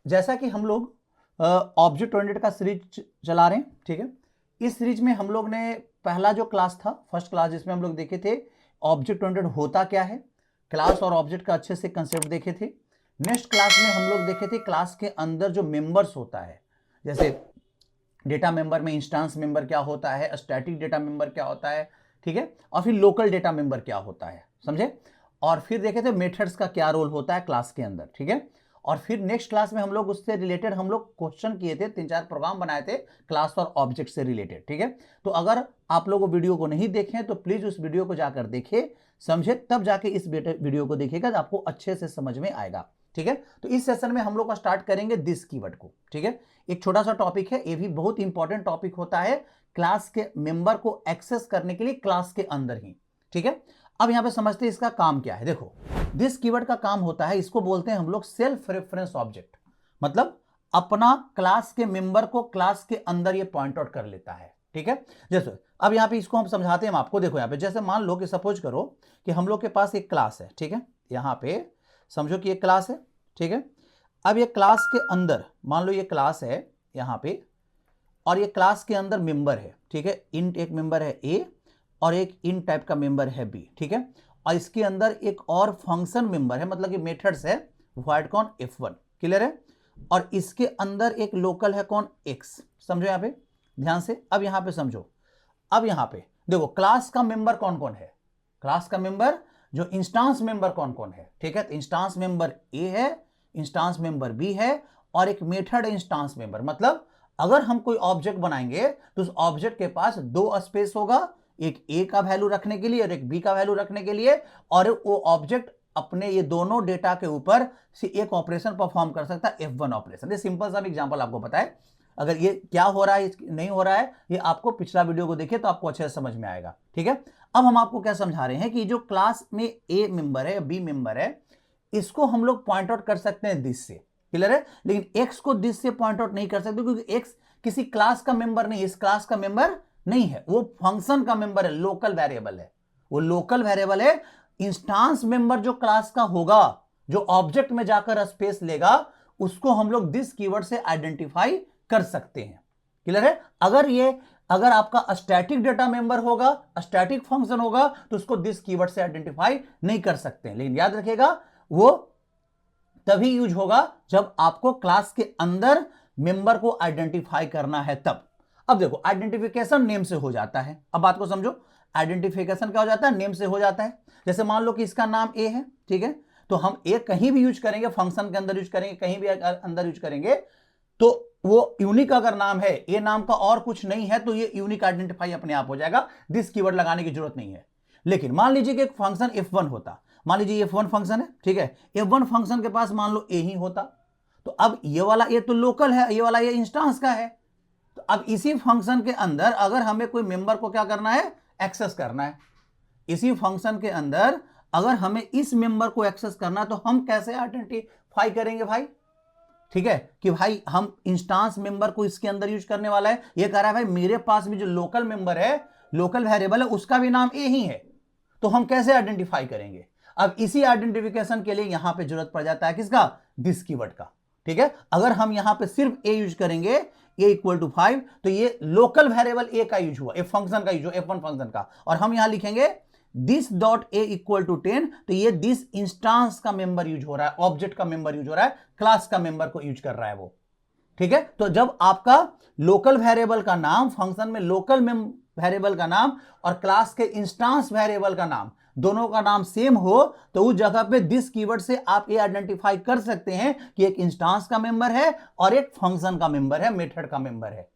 जैसा कि हम लोग ऑब्जेक्ट ओरिएंटेड का सीरीज चला रहे हैं, ठीक है। इस सीरीज में हम लोग ने पहला जो क्लास था, फर्स्ट क्लास, जिसमें हम लोग देखे थे ऑब्जेक्ट ओरिएंटेड होता क्या है, क्लास और ऑब्जेक्ट का अच्छे से कंसेप्ट देखे थे। नेक्स्ट क्लास में हम लोग देखे थे क्लास के अंदर जो मेंबर्स होता है, जैसे डेटा मेंबर में इंस्टेंस मेंबर क्या होता है, स्टैटिक डेटा मेंबर क्या होता है, ठीक है, और फिर लोकल डेटा मेंबर क्या होता है, समझे। और फिर देखे थे मेथड्स का क्या रोल होता है क्लास के अंदर, ठीक है। और फिर नेक्स्ट क्लास में हम लोग उससे रिलेटेड हम लोग क्वेश्चन किए थे, 3-4 प्रोग्राम बनाए थे क्लास और ऑब्जेक्ट से रिलेटेड, ठीक है। तो अगर आप लोग वो वीडियो को नहीं देखें तो प्लीज उस वीडियो को जाकर देखें, समझे, तब जाके इस वीडियो को देखिएगा तो आपको अच्छे से समझ में आएगा, ठीक है। तो इस सेशन में हम लोग स्टार्ट करेंगे दिस कीवर्ड को, ठीक है। एक छोटा सा टॉपिक है, ये भी बहुत इंपॉर्टेंट टॉपिक होता है क्लास के मेंबर को एक्सेस करने के लिए क्लास के अंदर ही, ठीक है। अब यहां पे समझते हैं इसका काम क्या है। देखो, दिस कीवर्ड का काम होता है, इसको बोलते हैं हम लोग सेल्फ रेफरेंस ऑब्जेक्ट, मतलब अपना क्लास के मेंबर को क्लास के अंदर ये पॉइंट आउट कर लेता है, ठीक है। जैसे अब यहां पे इसको हम समझाते हैं हम आपको। देखो यहां पे जैसे मान लो कि सपोज करो कि हम लोग के पास एक क्लास है, ठीक है। यहां पे समझो कि एक क्लास है, ठीक है। अब ये क्लास के अंदर मान लो ये क्लास है यहां पे, और ये क्लास के अंदर मेंबर है, ठीक है। इन एक मेंबर है ए और एक इन टाइप का मेंबर है बी, ठीक है। और इसके अंदर एक और फंक्शन मेंबर है, मतलब कि मेथड्स है void कौन f1, क्लियर है। और इसके अंदर एक लोकल है कौन x, समझो यहां पे ध्यान से। अब यहां पे समझो, अब यहां पे देखो क्लास का मेंबर कौन कौन है, क्लास का मेंबर जो इंस्टांस मेंबर कौन कौन है, ठीक है। तो इंस्टांस मेंबर ए है, इंस्टांस मेंबर बी है, और एक मेथड इंस्टांस मेंबर। मतलब अगर हम कोई ऑब्जेक्ट बनाएंगे तो उस ऑब्जेक्ट के पास दो स्पेस होगा, एक ए का वैल्यू रखने के लिए और एक बी का वैल्यू रखने के लिए, और वो ऑब्जेक्ट अपने ये दोनों डेटा के ऊपर से एक ऑपरेशन परफॉर्म कर सकता है, F1 ऑपरेशन। ये सिंपल सा एग्जांपल आपको पता है। अगर ये क्या हो रहा है नहीं हो रहा है, ये आपको पिछला वीडियो को देखिए तो आपको अच्छे से समझ में आएगा, ठीक है। अब हम आपको क्या समझा रहे हैं कि जो क्लास में ए मेंबर है, बी मेंबर है, इसको हम लोग पॉइंट आउट कर सकते हैं दिस से, क्लियर है। लेकिन एक्स को दिस से पॉइंट आउट नहीं कर सकते, क्योंकि एक्स किसी क्लास का मेंबर नहीं, इस क्लास का मेंबर नहीं है, वो फंक्शन का मेंबर है, लोकल वेरिएबल है, वो लोकल वेरिएबल है। इंस्टांस मेंबर जो क्लास का होगा, जो ऑब्जेक्ट में जाकर स्पेस लेगा, उसको हम लोग दिस कीवर्ड से आइडेंटिफाई कर सकते हैं, क्लियर है। अगर आपका स्टैटिक डेटा मेंबर होगा, स्टैटिक फंक्शन होगा, तो उसको दिस कीवर्ड से आइडेंटिफाई नहीं कर सकते हैं। लेकिन याद रखिएगा, वो तभी यूज होगा जब आपको क्लास के अंदर मेंबर को आइडेंटिफाई करना है तब। अब देखो, आइडेंटिफिकेशन नेम से हो जाता है। अब बात को समझो, आइडेंटिफिकेशन क्या हो जाता है, नेम से हो जाता है। जैसे मान लो कि इसका नाम ए है, ठीक है। तो हम ए कहीं भी यूज करेंगे, फंक्शन के अंदर यूज करेंगे, कहीं भी अंदर यूज करेंगे, तो वो यूनिक अगर नाम है, ए नाम का और कुछ नहीं है, तो ये यूनिक आइडेंटिफाई अपने आप हो जाएगा, दिस कीवर्ड लगाने की जरूरत नहीं है। लेकिन मान लीजिए कि एक फंक्शन F1 होता, मान लीजिए F1 फंक्शन है, ठीक है। F1 फंक्शन के पास मान लो ए ही होता, तो अब ये वाला ए तो लोकल है, ये वाला ए इंस्टांस का है। तो अब इसी फंक्शन के अंदर अगर हमें कोई मेंबर को क्या करना है, एक्सेस करना है, इसी फंक्शन के अंदर अगर हमें इस मेंबर को एक्सेस करना है, तो हम कैसे आइडेंटिफाई करेंगे भाई, ठीक है। कि भाई हम इंस्टांस मेंबर को इसके अंदर यूज करने वाला है, ये कह रहा है भाई मेरे पास भी जो लोकल मेंबर है, लोकल वेरिएबल है, उसका भी नाम ए ही है, तो हम कैसे आइडेंटिफाई करेंगे। अब इसी आइडेंटिफिकेशन के लिए यहां पे जरूरत पड़ जाता है किसका, दिस कीवर्ड का, ठीक है। अगर हम यहां पे सिर्फ ए यूज करेंगे, ए इक्वल टू 5, तो ये लोकल वेरिएबल ए का यूज हुआ, फंक्शन का यूज हुआ, F1 फंक्शन का। और हम यहां लिखेंगे this dot A equal to 10, तो ये दिस इंस्टांस का मेंबर यूज हो रहा है, ऑब्जेक्ट का मेंबर यूज हो रहा है, क्लास का मेंबर को यूज कर रहा है वो, ठीक है। तो जब आपका लोकल वेरिएबल का नाम, फंक्शन में लोकल वेरिएबल का नाम और क्लास के इंस्टांस वेरिएबल का नाम, दोनों का नाम सेम हो, तो उस जगह पे दिस कीवर्ड से आप ये आइडेंटिफाई कर सकते हैं कि एक इंस्टांस का मेंबर है और एक फंक्शन का मेंबर है, मेथड का मेंबर है,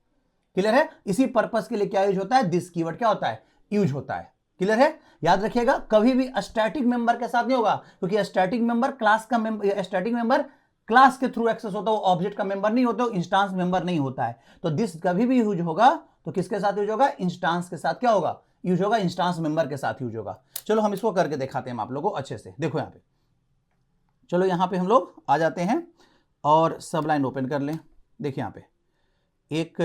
क्लियर है। इसी पर्पस के लिए क्या यूज होता है, दिस कीवर्ड क्या होता है, यूज होता है, क्लियर है। याद रखिएगा, कभी भी स्टैटिक मेंबर के साथ नहीं होगा, क्योंकि स्टैटिक मेंबर क्लास का मेंबर, स्टैटिक मेंबर क्लास के थ्रू एक्सेस होता है, वो ऑब्जेक्ट का मेंबर नहीं होता, इंस्टांस मेंबर नहीं होता है। तो दिस कभी भी यूज होगा तो किसके साथ यूज होगा, इंस्टांस के साथ क्या होगा, यूज होगा, इंस्टांस मेंबर के साथ यूज होगा। चलो हम इसको करके दिखाते हैं आप लोगों को अच्छे से। देखो यहां पे, चलो यहां पे हम लोग आ जाते हैं और सब लाइन ओपन कर लें। देखिए यहां पे एक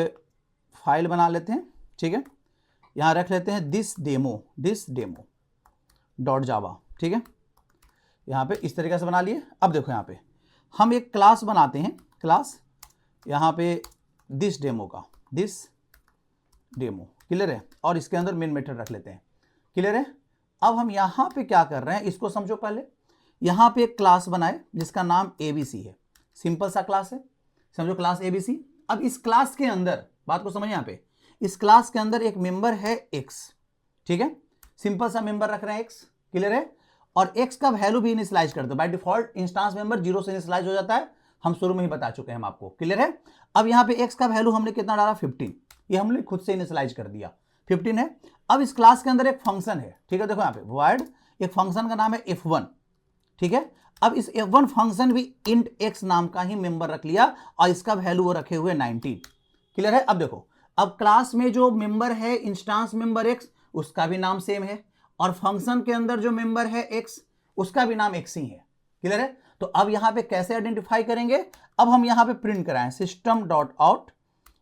फाइल बना लेते हैं, ठीक है। यहां रख लेते हैं दिस डेमो डॉट जावा, ठीक है। यहां पे इस तरीके से बना लिए। अब देखो यहां पे हम एक क्लास बनाते हैं, क्लास यहाँ पे दिस डेमो का, दिस डेमो, क्लियर है, और इसके अंदर मेन मेथड रख लेते हैं, क्लियर है। अब हम यहाँ पे क्या कर रहे हैं इसको समझो। पहले यहाँ पे एक क्लास बनाए जिसका नाम ABC है, सिंपल सा क्लास है, समझो क्लास ABC। अब इस क्लास के अंदर बात को समझिए, यहाँ पे इस क्लास के अंदर एक मेंबर है X, ठीक है, सिंपल सा मेंबर रख रहे हैं X, क्लियर है, और X का वैल्यू भी इनिशियलाइज कर दो। बाय डिफॉल्ट इंस्टेंस मेंबर 0 से इनिशियलाइज हो जाता है, हम शुरू में ही बता चुके हैं हम आपको, क्लियर है। अब यहाँ पे X का वैल्यू हमने कितना डाला 15, ये हमने खुद से इनिशियलाइज कर दिया, 15 है। अब इस क्लास के अंदर एक फंक्शन है, ठीक है, देखो यहाँ पे void एक फंक्शन का नाम है f1, ठीक है। अब इस f1 फंक्शन भी int x नाम का ही मेंबर रख लिया और इसका वैल्यू वो रखे हुए 19, क्लियर है। अब देखो, अब क्लास में जो मेंबर है इंस्टेंस मेंबर x, उसका भी नाम सेम है, और फंक्शन के अंदर जो मेंबर है x, उसका भी नाम x ही है, क्लियर है। तो अब यहाँ पे कैसे आइडेंटिफाई करेंगे, अब हम यहाँ पे प्रिंट कराएं system डॉट आउट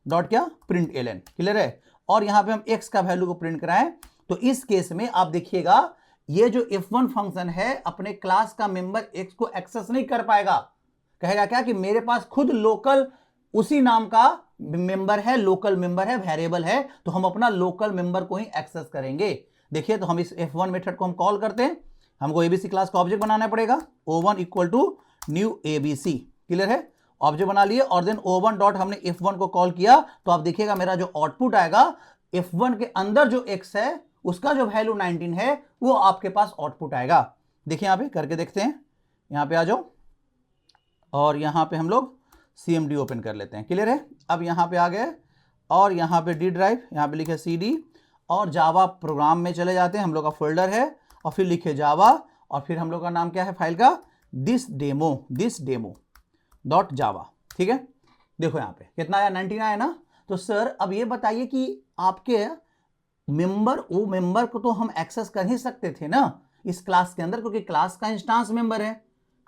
डॉट क्या println, क्लियर है, और यहाँ पे हम x का वैल्यू को प्रिंट कराएं। तो इस केस में आप देखिएगा ये जो f1 फंक्शन है अपने क्लास का मेंबर x को एक्सेस नहीं कर पाएगा, कहेगा क्या कि मेरे पास खुद लोकल उसी नाम का मेंबर है, लोकल मेंबर है, वेरिएबल है, तो हम अपना लोकल मेंबर को ही एक्सेस करेंगे। देखिए, तो हम इस f1 मेथड को हम कॉल करते हैं, हमको ABC क्लास का ऑब्जेक्ट बनाना पड़ेगा, o1 equal to new ABC, clear है, ऑब्जेक्ट बना लिए, और देन o1 डॉट हमने f1 को कॉल किया। तो आप देखिएगा मेरा जो आउटपुट आएगा f1 के अंदर जो x है उसका जो वैल्यू 19 है वो आपके पास आउटपुट आएगा। देखिए यहाँ पे करके देखते हैं, यहाँ पे आ जाओ, और यहाँ पे हम लोग CMD ओपन कर लेते हैं, क्लियर है। अब यहाँ पे आ गए और यहाँ पे D ड्राइव, यहाँ पे लिखे CD, और जावा प्रोग्राम में चले जाते हैं, हम लोग का फोल्डर है, और फिर लिखे जावा, और फिर हम लोग का नाम क्या है फाइल का, दिस डेमो डॉट जावा, ठीक है। देखो यहाँ पे कितना आया, 19 आया ना। तो सर अब ये बताइए कि आपके मेंबर, वो मेंबर को तो हम एक्सेस कर ही सकते थे ना इस क्लास के अंदर, क्योंकि क्लास का इंस्टेंस मेंबर है,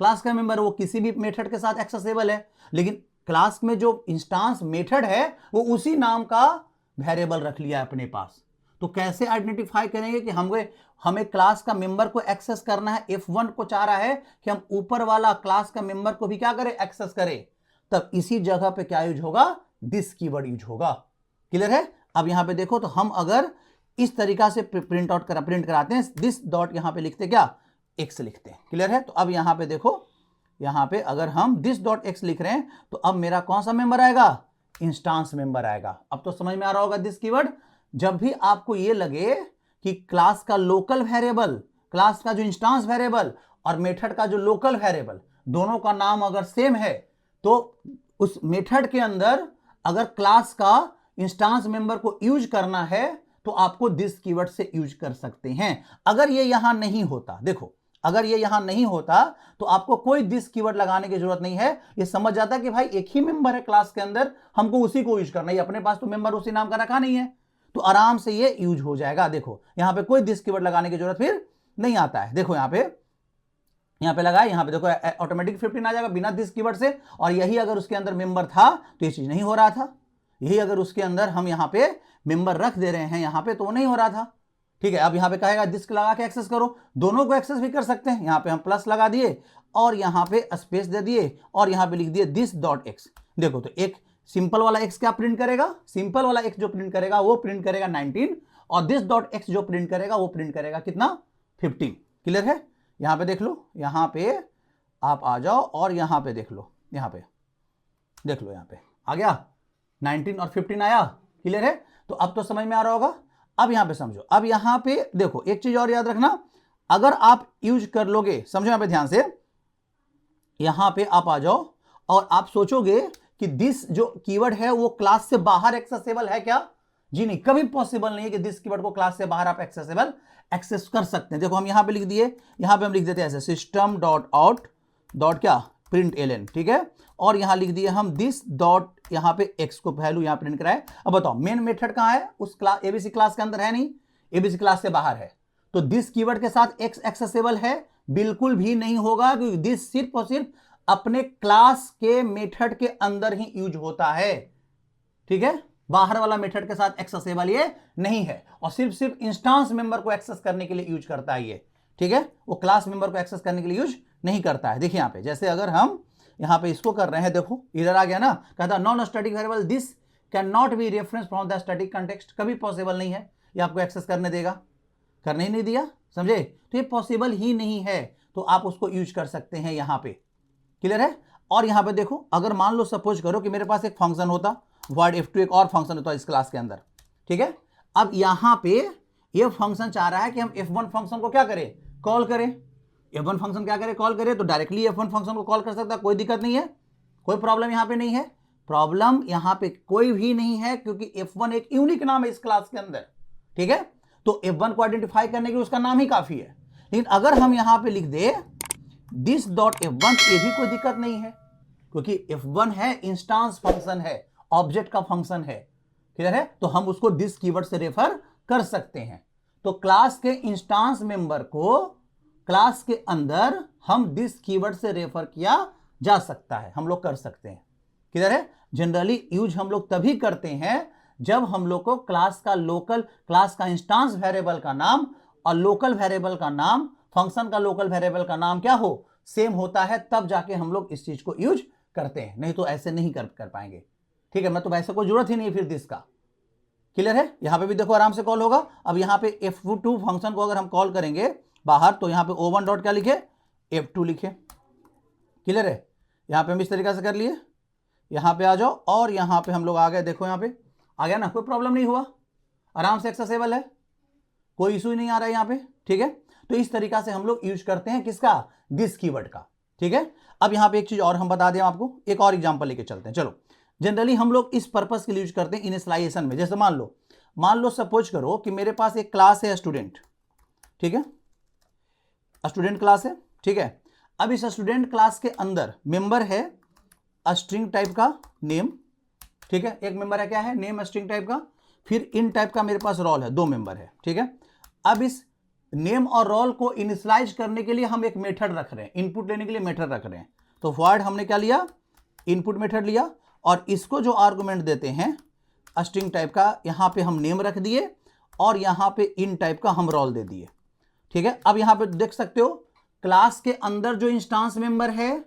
क्लास का मेंबर वो किसी भी मेथड के साथ एक्सेसिबल है, लेकिन क्लास में जो इंस्टेंस मेथड है वो उसी नाम का वेरिएबल रख लिया अपने पास। तो कैसे आइडेंटिफाई करेंगे कि हमें क्लास का मेंबर को एक्सेस करना है, f1 को चाह रहा है कि हम ऊपर वाला क्लास का मेंबर को भी क्या करें, एक्सेस करें, तब इसी जगह पे क्या यूज होगा, दिस कीवर्ड यूज होगा, क्लियर है। अब यहां पे देखो, तो हम अगर इस तरीका से प्रिंट कराते हैं, दिस डॉट यहां पे लिखते क्या, x लिखते हैं, क्लियर है। तो अब यहां पे देखो, यहां पे अगर हम दिस डॉट x लिख रहे हैं तो अब मेरा कौन सा मेंबर आएगा, इंस्टेंस मेंबर आएगा। अब तो समझ में आ रहा होगा दिस कीवर्ड। जब भी आपको ये लगे कि क्लास का लोकल वेरिएबल, क्लास का जो इंस्टेंस वेरिएबल और मेथड का जो लोकल वेरिएबल, दोनों का नाम अगर सेम है, तो उस मेथड के अंदर अगर क्लास का इंस्टेंस मेंबर को यूज करना है तो आपको दिस कीवर्ड से यूज कर सकते हैं। अगर ये यहां नहीं होता, देखो अगर ये यहां नहीं होता तो आपको कोई दिस कीवर्ड लगाने की जरूरत नहीं है, ये समझ जाता कि भाई एक ही मेंबर है क्लास के अंदर, हमको उसी को यूज करना है, अपने पास तो मेंबर उसी नाम का रखा नहीं है, तो आराम से ये यूज हो जाएगा। देखो यहां पे कोई दिस कीवर्ड लगाने की जरूरत फिर नहीं आता है। देखो यहां पे लगाए, यहां पे देखो ऑटोमेटिक 15 आ जाएगा बिना दिस कीवर्ड से, और यही अगर उसके अंदर मेंबर था तो ये चीज नहीं हो रहा था, यही अगर उसके अंदर हम यहां पे मेंबर रख दे रहे हैं यहां पे तो वो नहीं हो रहा था, ठीक है। अब यहां पे कहेगा दिस लगा के एक्सेस करो, दोनों को एक्सेस भी कर सकते हैं। यहां पे हम प्लस लगा दिए और यहां पे स्पेस दे दिए और यहां पे लिख दिए दिस डॉट एक्स। देखो तो एक सिंपल वाला एक्स क्या प्रिंट करेगा, सिंपल वाला एक्स जो प्रिंट करेगा वो प्रिंट करेगा 19, और दिस डॉट एक्स जो प्रिंट करेगा वो प्रिंट करेगा कितना, 15, क्लियर है। यहां पे देख लो, यहां पे आप आ जाओ और यहां पे देख लो, यहां पे देख लो, यहां पे आ गया 19 और 15 आया, क्लियर है। तो अब तो समझ में आ रहा होगा। अब यहां पे समझो, अब यहां पे देखो एक चीज और याद रखना, अगर आप यूज कर लोगे, समझो यहां पे ध्यान से, यहां पे आप आ जाओ और आप सोचोगे कि दिस जो कीवर्ड है वो क्लास से बाहर एक्सेसिबल है क्या, जी नहीं, कभी पॉसिबल नहीं है कि दिस कीवर्ड को क्लास से बाहर आप एक्सेस कर सकते हैं। देखो हम यहां पे लिख दिए, यहां पे हम लिख देते हैं ऐसे सिस्टम डॉट आउट डॉट क्या println, ठीक है, और यहां लिख दिए हम दिस डॉट यहां पे x को वैल्यू यहां प्रिंट कराए। अब बताओ मेन मेथड कहां है, उस क्लास ABC क्लास के अंदर है नहीं, ABC क्लास से बाहर है, तो दिस कीवर्ड के साथ x एक्सेसिबल है, बिल्कुल भी नहीं होगा, क्योंकि दिस सिर्फ और सिर्फ अपने क्लास के मेथड के अंदर ही यूज होता है, ठीक है, बाहर वाला मेथड के साथ एक्सेसिबल ये नहीं है, और सिर्फ इंस्टेंस मेंबर को एक्सेस करने के लिए यूज करता है ये, ठीक है, वो क्लास मेंबर को एक्सेस करने के लिए यूज नहीं करता है। देखिए यहां पे जैसे अगर हम यहाँ पे इसको कर रहे हैं, देखो इधर आ गया ना, कहता non static variable this can not be reference from the static context, कभी पॉसिबल नहीं है ये आपको एक्सेस करने देगा, करने ही नहीं दिया, समझे, तो ये पॉसिबल ही नहीं है, तो आप उसको यूज कर सकते हैं यहाँ पे, क्लियर है। और यहाँ पे देखो अगर मान लो सपोज करो कि मेरे पास एक फंक्शन होता void f2, एक और फंक्शन होता इस क्लास के अंदर, ठीक है। अब यहाँ पे ये फंक्शन चाह रहा है कि हम f1 फंक्शन को क्या करें, कॉल करें, f1 फंक्शन क्या करें, कॉल करें, तो डायरेक्टली f1 फंक्शन को कॉल कर सकता है, कोई दिक्कत नहीं है, कोई प्रॉब्लम यहाँ पे नहीं है, प्रॉब्लम यहाँ पे कोई भी नहीं है, क्योंकि f1 एक यूनिक नाम है इस क्लास के अंदर, ठीक है, तो f1 को आइडेंटिफाई करने के लिए उसका नाम ही काफी है। लेकिन अगर हम यहाँ पे लिख दे दिस डॉट f1, ये भी कोई दिक्कत नहीं है, क्योंकि f1 है इंस्टांस फंक्शन है, ऑब्जेक्ट का फंक्शन है, क्लियर है, तो हम उसको दिस कीवर्ड से रेफर कर सकते हैं। तो क्लास के इंस्टांस मेंबर को क्लास के अंदर हम दिस कीवर्ड से रेफर किया जा सकता है, हम लोग कर सकते हैं, क्लियर है। जनरली यूज हम लोग तभी करते हैं जब हम लोग को क्लास का इंस्टांस वेरिएबल का नाम और लोकल वेरिएबल का नाम, फंक्शन का लोकल वेरिएबल का नाम क्या हो, सेम होता है, तब जाके हम लोग इस चीज को यूज करते हैं, नहीं तो ऐसे नहीं कर पाएंगे, ठीक है। मतलब ऐसे कोई जरूरत ही नहीं फिर दिस का, क्लियर है। यहां पे भी देखो आराम से कॉल होगा। अब यहां पे f2 फंक्शन को अगर हम कॉल करेंगे बाहर, तो यहां पे o1 डॉट क्या लिखे, f2 लिखे, क्लियर है। यहां पे हम इस तरीके से कर लिए, यहां पे आ जाओ और यहां पे हम लोग आ गए, देखो यहां पे आ गया ना, कोई प्रॉब्लम नहीं हुआ, आराम से एक्सेसिबल है, कोई इशू नहीं आ रहा है यहां पे, ठीक है। तो इस तरीका से हम लोग यूज करते हैं किसका, दिस कीवर्ड का, ठीक है। अब यहां पे एक चीज और हम बता दें आपको, एक और एग्जांपल लेके चलते हैं, चलो। जनरली हम लोग इस पर्पस के लिए यूज करते हैं इनिशियलाइजेशन में, जैसे मान लो सपोज करो कि मेरे पास एक क्लास है स्टूडेंट, ठीक है, स्टूडेंट क्लास है, ठीक है। अब इस स्टूडेंट क्लास के अंदर मेंबर है स्ट्रिंग टाइप का नेम, ठीक है, एक मेंबर है क्या है, नेम स्ट्रिंग टाइप का, फिर इन टाइप का मेरे पास रोल है, दो मेंबर है, ठीक है। अब इस नेम और रोल को इनिशियलाइज करने के लिए हम एक मेथड रख रहे हैं, इनपुट लेने के लिए मेथड रख रहे हैं, तो void हमने क्या लिया, इनपुट मेथड लिया, और इसको जो आर्गुमेंट देते हैं स्ट्रिंग टाइप का, यहां पे हम नेम रख दिए और यहां पे इन टाइप का हम रोल दे दिए, ठीक है। अब यहां पे देख सकते हो क्लास के अंदर जो इंस्टांस मेंबर है,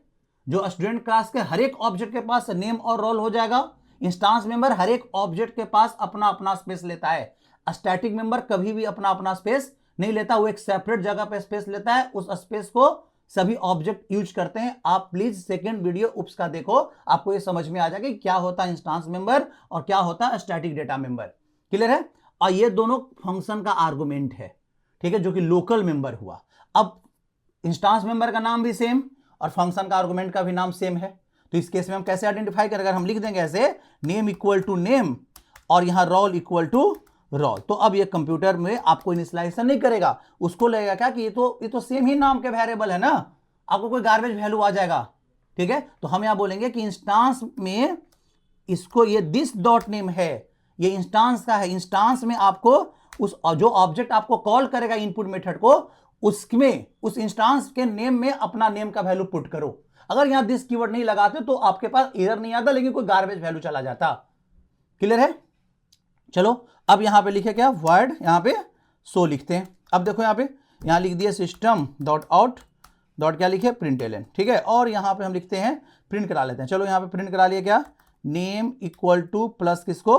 जो स्टूडेंट क्लास के हर एक ऑब्जेक्ट के पास नेम और रोल हो जाएगा। इंस्टांस मेंबर हर एक ऑब्जेक्ट के पास अपना अपना स्पेस लेता है, स्टैटिक मेंबर कभी भी अपना अपना स्पेस नहीं लेता, वो एक सेपरेट जगह पे स्पेस लेता है, उस स्पेस को सभी ऑब्जेक्ट यूज करते हैं। आप प्लीज सेकंड वीडियो उप्स का देखो, आपको ये समझ में आ जाएगा कि क्या होता है इंस्टांस मेंबर और क्या होता है स्टैटिक डेटा मेंबर, क्लियर है। और ये दोनों फंक्शन का आर्गुमेंट है, ठीक है, जो कि लोकल मेंबर हुआ। अब इंस्टांस मेंबर का नाम भी सेम और फंक्शन का आर्गुमेंट का भी नाम सेम है, तो इस केस में हम कैसे आइडेंटिफाई करें, अगर हम लिख देंगे ऐसे नेम इक्वल टू नेम और यहां रोल इक्वल टू रोल, तो अब ये कंप्यूटर में आपको इनिशियलाइजेशन नहीं करेगा, उसको लगेगा क्या कि ये तो सेम ही नाम के वेरिएबल है ना, आपको कोई गार्बेज वैल्यू आ जाएगा, ठीक है। तो हम यहां बोलेंगे कि इंस्टांस में इसको ये दिस डॉट नेम है, ये इंस्टांस का है, इंस्टांस में आपको उस जो ऑब्जेक्ट आपको कॉल करेगा इनपुट मेथड को, उसमें उस इंस्टांस के नेम में अपना नेम का वैल्यू पुट करो। अगर यहां दिस कीवर्ड नहीं लगाते तो आपके पास एरर नहीं आता, लेकिन कोई गार्बेज वैल्यू चला जाता, क्लियर है। चलो अब यहां पे लिखे क्या, void यहां पे सो लिखते हैं। अब देखो यहां लिख दिया सिस्टम डॉट आउट डॉट क्या लिखे, println, ठीक है। और यहां पे हम लिखते हैं, प्रिंट करा लेते हैं, चलो यहां पे प्रिंट करा लिया क्या, नेम इक्वल टू प्लस किसको,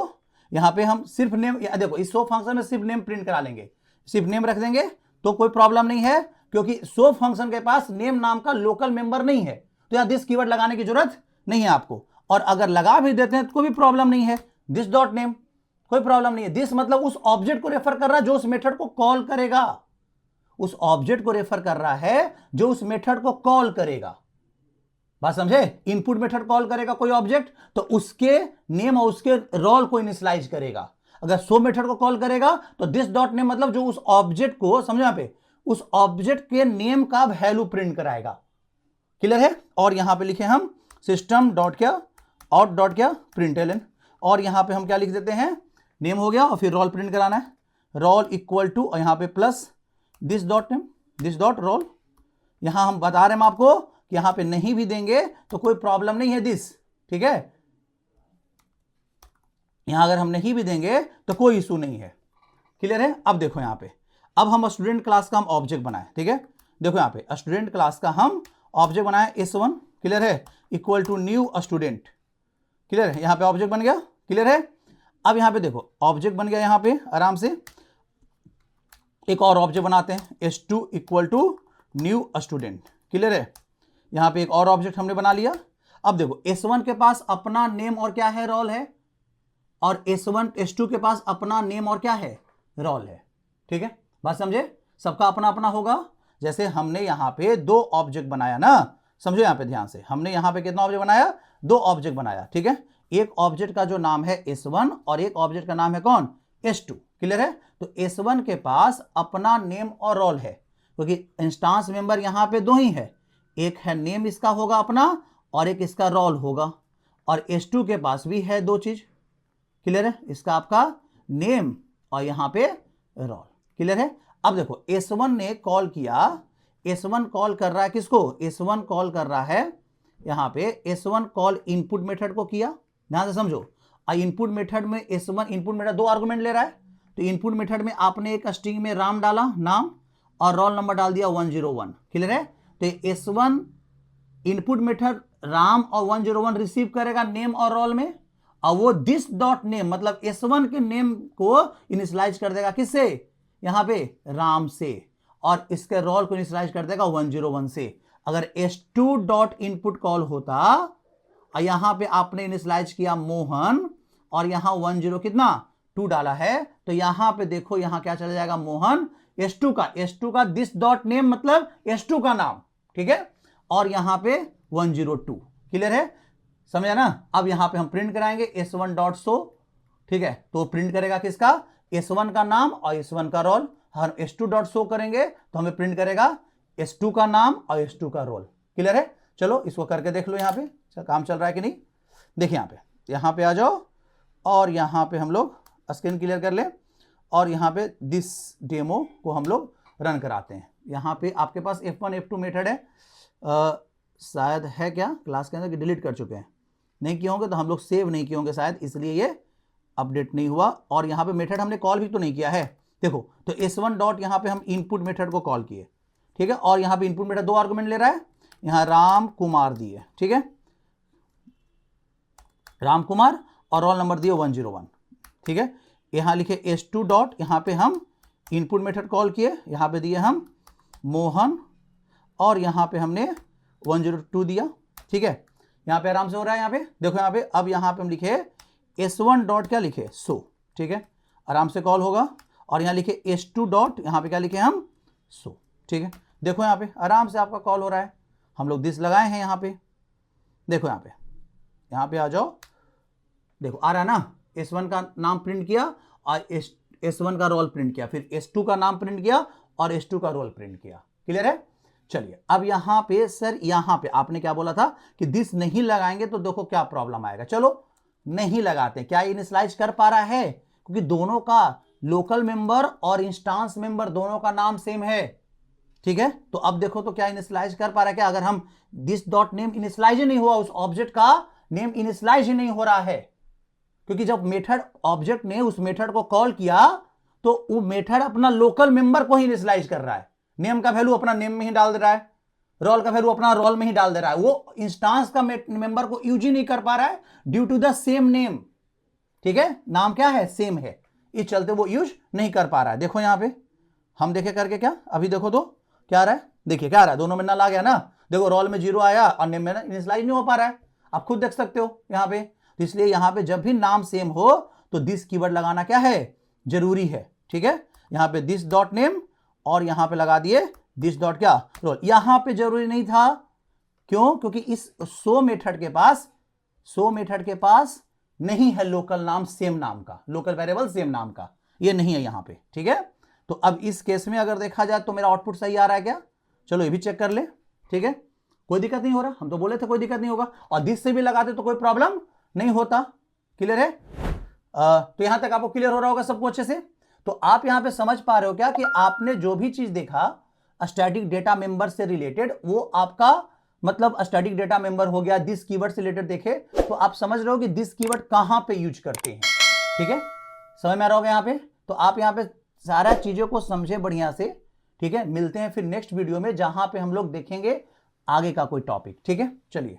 यहां पे हम सिर्फ नेम, देखो इस सो फंक्शन में सिर्फ नेम प्रिंट करा लेंगे, सिर्फ नेम रख देंगे तो कोई प्रॉब्लम नहीं है, क्योंकि सो फंक्शन के पास नेम नाम का लोकल मेंबर नहीं है, तो यहां दिस कीवर्ड लगाने की जरूरत नहीं है आपको। और अगर लगा भी देते हैं तो कोई भी प्रॉब्लम नहीं है, दिस डॉट नेम कोई प्रॉब्लम नहीं है। दिस मतलब उस ऑब्जेक्ट को रेफर कर रहा है जो उस मेथड को कॉल करेगा, उस ऑब्जेक्ट को रेफर कर रहा है जो उस मेथड को कॉल करेगा, बात समझे। इनपुट मेथड कॉल करेगा कोई ऑब्जेक्ट, तो उसके नेम और उसके रोल को इनिशियलाइज करेगा। अगर सो मेथड को कॉल करेगा तो दिस डॉट नेम मतलब जो उस ऑब्जेक्ट को, समझो यहां पे, उस ऑब्जेक्ट के नेम का वैल्यू प्रिंट कराएगा, क्लियर है। और यहां पे लिखे हम सिस्टम डॉट क्या, आउट डॉट क्या, println, और यहां पे हम क्या लिख देते हैं, नेम हो गया और फिर रोल प्रिंट कराना है, रोल इक्वल टू, और यहां पे plus this dot name, this dot roll. यहां हम बता रहे हैं आपको कि यहां पे नहीं भी देंगे तो कोई प्रॉब्लम नहीं है दिस, ठीक है। यहां अगर हम नहीं भी देंगे तो कोई इशू नहीं है, क्लियर है। अब देखो यहां पे, अब हम स्टूडेंट क्लास का हम ऑब्जेक्ट बनाए, ठीक है। देखो यहां पे स्टूडेंट क्लास का हम ऑब्जेक्ट बनाए S1, क्लियर है। Equal to new student. Clear है, यहां पे ऑब्जेक्ट बन गया। क्लियर है, अब यहां पे देखो ऑब्जेक्ट बन गया, यहां पे आराम से एक और ऑब्जेक्ट बनाते हैं, S2 equal to new student. Clear है, यहां पे एक और ऑब्जेक्ट हमने बना लिया। अब देखो S1 के पास अपना नेम और क्या है, रोल है, और S2 के पास अपना नेम और क्या है, रोल है। ठीक है, बात समझे, सबका अपना अपना होगा। जैसे हमने यहां पे दो ऑब्जेक्ट बनाया ना, समझो यहां पे ध्यान से, हमने यहां पे कितना ऑब्जेक्ट बनाया, दो ऑब्जेक्ट बनाया। ठीक है, एक ऑब्जेक्ट का जो नाम है S1 और एक ऑब्जेक्ट का नाम है कौन, S2। क्लियर है, तो S1 के पास अपना नेम और रोल है, क्योंकि इंस्टांस मेंबर यहां पे दो ही है, एक है नेम इसका होगा अपना और एक इसका रोल होगा। और S2 के पास भी है दो चीज। क्लियर है, इसका आपका नेम और यहां पे रोल। क्लियर है, अब देखो S1 ने कॉल किया, S1 कॉल कर रहा है किसको, S1 कॉल कर रहा है यहां पे, S1 कॉल इनपुट मेथड को किया। ध्यान से समझो, इनपुट मेथड में S1 इनपुट मेथड दो आर्गुमेंट ले रहा है, तो इनपुट मेथड में आपने एक स्ट्रिंग में राम डाला नाम और रोल नंबर डाल दिया 101। क्लियर है, तो S1 इनपुट मेथड राम और 101 रिसीव करेगा नेम और रोल में, और वो दिस डॉट नेम मतलब S1 के नेम को इनिशियलाइज कर देगा किससे, यहां पे राम से, और इसके रोल को इनिशियलाइज कर देगा 101 से। अगर S2 डॉट इनपुट कॉल होता और यहां पे आपने इनिशियलाइज किया मोहन और यहां 10 कितना 2 डाला है, तो यहां पे देखो यहां क्या चला जाएगा, मोहन S2 का दिस डॉट नेम मतलब S2 का नाम। ठीक है, और यहां पे 102। क्लियर है, समझा ना। अब यहां पे हम प्रिंट कराएंगे S1 डॉट शो। ठीक है, तो प्रिंट करेगा किसका, S1 का नाम और S1 का रोल। हम S2 डॉट शो करेंगे तो हमें प्रिंट करेगा S2 का नाम और S2 का रोल। क्लियर है, चलो इसको करके देख लो, यहां पे काम चल रहा है कि नहीं। देखिए यहां पे आ जाओ और यहां पे हम लोग स्क्रीन क्लियर कर ले, और यहां पे दिस डेमो को हम लोग रन कराते हैं। यहां पे आपके पास F1 F2 मेथड है, शायद है क्या क्लास के अंदर कि डिलीट कर चुके हैं, नहीं किए होंगे तो हम लोग सेव नहीं किए होंगे शायद, इसलिए ये अपडेट नहीं हुआ। और यहां पे मेथड हमने कॉल भी तो नहीं किया है, देखो तो S1 डॉट यहां पे हम इनपुट मेथड को कॉल किए। ठीक है, और यहां पे इनपुट मेथड दो आर्गुमेंट ले रहा है, यहां राम कुमार दिए। ठीक है, राम कुमार और रोल नंबर दिए 101। ठीक है, यहां लिखे S2 डॉट, यहां पे हम इनपुट मेथड कॉल किए, यहां पे दिए हम मोहन और यहां पे हमने 102 दिया। ठीक है, यहां पे आराम से हो रहा है, यहां पे देखो, यहां पे अब यहां पे हम लिखे S1 डॉट क्या लिखे सो। ठीक है, आराम से कॉल होगा, और यहां लिखे S2 डॉट, यहां पे क्या लिखे हम सो। ठीक है, देखो यहां पे आराम से आपका कॉल हो रहा है, हम लोग दिस लगाए हैं यहां पे, देखो यहां पे आ जाओ, देखो आ रहा है ना, S1 का नाम प्रिंट किया और S1 का रोल प्रिंट किया, फिर S2 का नाम प्रिंट किया और S2 का रोल प्रिंट किया। क्लियर है, चलिए अब यहां पे सर, यहां पे आपने क्या बोला था कि दिस नहीं लगाएंगे तो देखो क्या प्रॉब्लम आएगा। चलो नहीं लगाते, क्या इनिशियलाइज कर पा रहा है, क्योंकि दोनों का लोकल मेंबर और इंस्टांस मेंबर दोनों का नाम सेम है। ठीक है, तो अब देखो तो क्या इनिशियलाइज कर पा रहा है क्या, अगर हम दिस डॉट नेम इनिशियलाइज ही नहीं हुआ, उस ऑब्जेक्ट का नेम इनिशियलाइज ही नहीं हो रहा है, क्योंकि जब मेथड ऑब्जेक्ट ने उस मेथड को कॉल किया तो वो मेथड अपना लोकल मेंबर को ही इनिशियलाइज कर रहा है, नेम का वैल्यू अपना नेम में ही डाल दे रहा है, रोल का वैल्यू अपना रोल में ही डाल दे रहा है, वो इंस्टांस का मेंबर को यूज ही नहीं कर पा रहा है due to the same name. ठीक है, नाम क्या है, सेम है, इस चलते वो यूज नहीं कर पा रहा है। देखो यहां पे हम देखे करके क्या, अभी देखो तो क्या आ रहा है, देखिए क्या आ रहा है, दोनों में नल आ गया ना, देखो रोल में 0 आया और नेम में इनिशियलाइज नहीं हो पा रहा है, आप खुद देख सकते हो यहां पे। तो इसलिए यहां पे जब भी नाम सेम हो तो दिस कीवर्ड लगाना क्या है, जरूरी है। ठीक है, यहां पे दिस डॉट नेम और यहां पे लगा दिए दिस डॉट क्या रोल, यहां पे जरूरी नहीं था, क्यों, क्योंकि इस शो मेथड के पास नहीं है लोकल नाम सेम नाम का, लोकल वेरिएबल सेम नाम का, ये नहीं है यहां पे। ठीक है, तो अब इस केस में अगर देखा जाए तो मेरा आउटपुट सही आ रहा है क्या, चलो ये भी चेक कर ले। ठीक है, कोई दिक्कत नहीं हो रहा, हम तो बोले थे कोई दिक्कत नहीं होगा, और दिस से भी लगाते तो कोई प्रॉब्लम नहीं होता। क्लियर है, तो यहां तक आपको क्लियर हो रहा होगा सबको अच्छे से। तो आप यहां पे समझ पा रहे हो क्या कि आपने जो भी चीज देखा स्टैटिक डेटा मेंबर से रिलेटेड, वो आपका मतलब स्टैटिक डेटा मेंबर हो गया, दिस कीवर्ड से रिलेटेड देखे तो आप समझ रहे हो कि दिस कीवर्ड कहां पे यूज करते हैं। ठीक है, समझ में आ रहा होगा यहां पे, तो आप यहां पे सारा चीजों को समझे बढ़िया से। ठीक है, मिलते हैं फिर नेक्स्ट वीडियो में, जहां पे हम लोग देखेंगे आगे का कोई टॉपिक। ठीक है, चलिए।